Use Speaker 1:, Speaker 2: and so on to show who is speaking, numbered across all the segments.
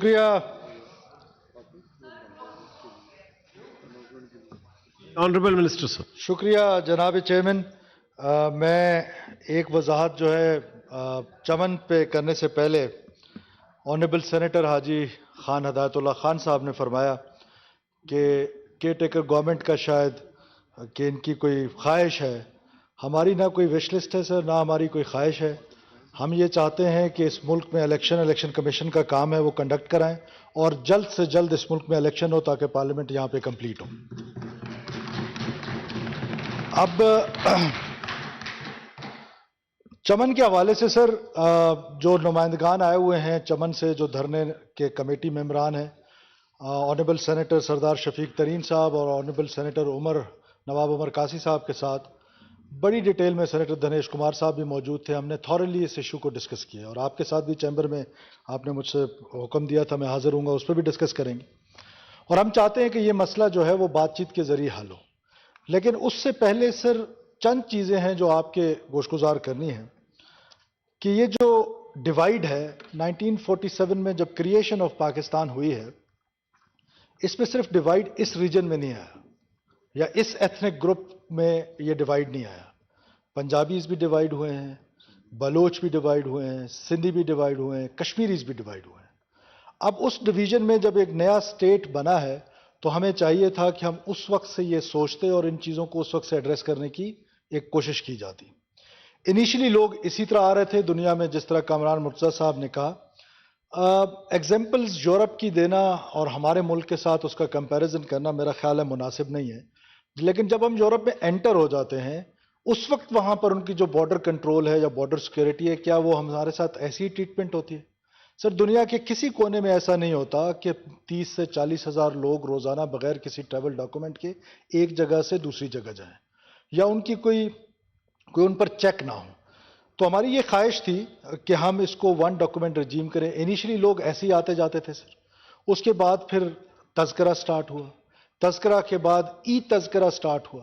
Speaker 1: شکریہ
Speaker 2: honourable minister صاحب.
Speaker 1: شکریہ جناب چیئرمین. میں ایک وضاحت جو ہے چمن پہ کرنے سے پہلے آنریبل سینیٹر حاجی خان ہدایت اللہ خان صاحب نے فرمایا کہ کیئر ٹیکر گورنمنٹ کا شاید کہ ان کی کوئی خواہش ہے. ہماری نہ کوئی وش لسٹ ہے سر، نہ ہماری کوئی خواہش ہے. ہم یہ چاہتے ہیں کہ اس ملک میں الیکشن کمیشن کا کام ہے وہ کنڈکٹ کرائیں اور جلد سے جلد اس ملک میں الیکشن ہو تاکہ پارلیمنٹ یہاں پہ کمپلیٹ ہو. اب چمن کے حوالے سے سر جو نمائندگان آئے ہوئے ہیں چمن سے، جو دھرنے کے کمیٹی ممبران ہیں، آنریبل سینیٹر سردار شفیق ترین صاحب اور آنریبل سینیٹر نواب عمر قاسی صاحب کے ساتھ بڑی ڈیٹیل میں سینیٹر دنیش کمار صاحب بھی موجود تھے. ہم نے تھورلی اس ایشو کو ڈسکس کیا اور آپ کے ساتھ بھی چیمبر میں آپ نے مجھ سے حکم دیا تھا، میں حاضر ہوں گا، اس پہ بھی ڈسکس کریں گے. اور ہم چاہتے ہیں کہ یہ مسئلہ جو ہے وہ بات چیت کے ذریعے حل ہو. لیکن اس سے پہلے سر چند چیزیں ہیں جو آپ کے گوشگزار کرنی ہیں کہ یہ جو ڈیوائیڈ ہے 1947 میں جب کریشن آف پاکستان ہوئی ہے، اس میں صرف ڈیوائیڈ اس ریجن میں نہیں آیا یا اس ایتھنک گروپ میں یہ ڈیوائیڈ نہیں آیا. پنجابیز بھی ڈیوائیڈ ہوئے ہیں، بلوچ بھی ڈیوائیڈ ہوئے ہیں، سندھی بھی ڈیوائیڈ ہوئے ہیں، کشمیریز بھی ڈیوائیڈ ہوئے ہیں. اب اس ڈویژن میں جب ایک نیا اسٹیٹ بنا ہے تو ہمیں چاہیے تھا کہ ہم اس وقت سے یہ سوچتے اور ان چیزوں کو اس وقت سے ایڈریس کرنے کی ایک کوشش کی جاتی. انیشلی لوگ اسی طرح آ رہے تھے دنیا میں، جس طرح کامران مرتضیٰ صاحب نے کہا. ایگزامپلز یورپ کی دینا اور ہمارے ملک کے ساتھ اس کا کمپیریزن کرنا میرا خیال ہے مناسب نہیں ہے. لیکن جب ہم یورپ میں انٹر ہو جاتے ہیں اس وقت وہاں پر ان کی جو بارڈر کنٹرول ہے یا بارڈر سیکیورٹی ہے، کیا وہ ہمارے ساتھ ایسی ٹریٹمنٹ ہوتی ہے؟ سر دنیا کے کسی کونے میں ایسا نہیں ہوتا کہ 30 سے 40 ہزار لوگ روزانہ بغیر کسی ٹریول ڈاکومنٹ کے ایک جگہ سے دوسری جگہ جائیں یا ان کی کوئی ان پر چیک نہ ہو. تو ہماری یہ خواہش تھی کہ ہم اس کو ون ڈاکومنٹ رجیم کریں. انیشلی لوگ ایسے ہی آتے جاتے تھے سر. اس کے بعد پھر تذکرہ سٹارٹ ہوا، تذکرہ کے بعد ای تذکرہ سٹارٹ ہوا.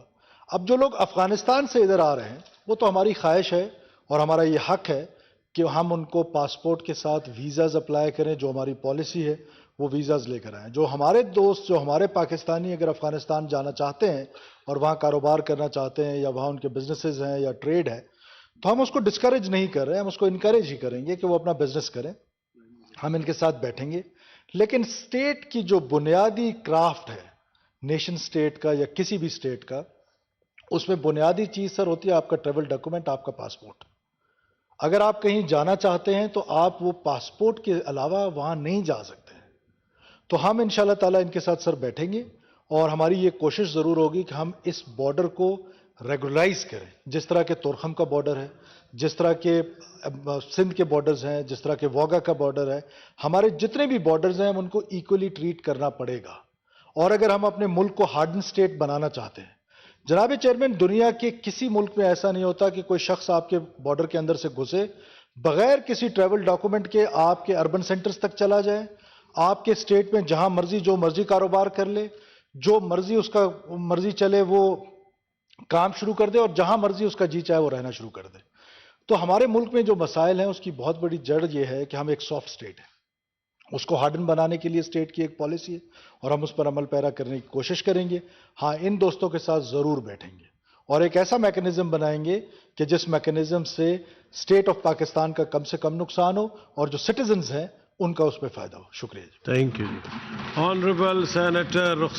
Speaker 1: اب جو لوگ افغانستان سے ادھر آ رہے ہیں وہ تو ہماری خواہش ہے اور ہمارا یہ حق ہے کہ ہم ان کو پاسپورٹ کے ساتھ ویزاز اپلائی کریں. جو ہماری پالیسی ہے وہ ویزاز لے کر آئیں. جو ہمارے دوست، جو ہمارے پاکستانی اگر افغانستان جانا چاہتے ہیں اور وہاں کاروبار کرنا چاہتے ہیں یا وہاں ان کے بزنسز ہیں یا ٹریڈ ہے، تو ہم اس کو ڈسکریج نہیں کر رہے، ہم اس کو انکریج ہی کریں گے کہ وہ اپنا بزنس کریں. ہم ان کے ساتھ بیٹھیں گے. لیکن اسٹیٹ کی جو بنیادی کرافٹ ہے نیشن سٹیٹ کا یا کسی بھی اسٹیٹ کا، اس میں بنیادی چیز سر ہوتی ہے آپ کا ٹریول ڈاکومنٹ، آپ کا پاسپورٹ. اگر آپ کہیں جانا چاہتے ہیں تو آپ وہ پاسپورٹ کے علاوہ وہاں نہیں جا سکتے. تو ہم انشاءاللہ تعالیٰ ان کے ساتھ سر بیٹھیں گے اور ہماری یہ کوشش ضرور ہوگی کہ ہم اس بارڈر کو ریگولرائز کریں. جس طرح کے تورخم کا بارڈر ہے، جس طرح کے سندھ کے بارڈرز ہیں، جس طرح کے واگا کا بارڈر ہے، ہمارے جتنے بھی بارڈرز ہیں ہم ان کو ایکولی ٹریٹ کرنا پڑے گا. اور اگر ہم اپنے ملک کو ہارڈن سٹیٹ بنانا چاہتے ہیں، جناب چیئرمین دنیا کے کسی ملک میں ایسا نہیں ہوتا کہ کوئی شخص آپ کے بارڈر کے اندر سے گھسے بغیر کسی ٹریول ڈاکومنٹ کے آپ کے اربن سینٹرز تک چلا جائے، آپ کے اسٹیٹ میں جہاں مرضی جو مرضی کاروبار کر لے، جو مرضی اس کا مرضی چلے وہ کام شروع کر دے اور جہاں مرضی اس کا جی چاہے وہ رہنا شروع کر دے. تو ہمارے ملک میں جو مسائل ہیں اس کی بہت بڑی جڑ یہ ہے کہ ہم ایک سافٹ اسٹیٹ ہیں. اس کو ہارڈن بنانے کے لیے اسٹیٹ کی ایک پالیسی ہے اور ہم اس پر عمل پیرا کرنے کی کوشش کریں گے. ہاں ان دوستوں کے ساتھ ضرور بیٹھیں گے اور ایک ایسا میکنزم بنائیں گے کہ جس میکنزم سے اسٹیٹ آف پاکستان کا کم سے کم نقصان ہو اور جو سٹیزنز ہیں ان کا اس پہ فائدہ ہو. شکریہ.
Speaker 2: Thank you. Honourable senator Rukhsar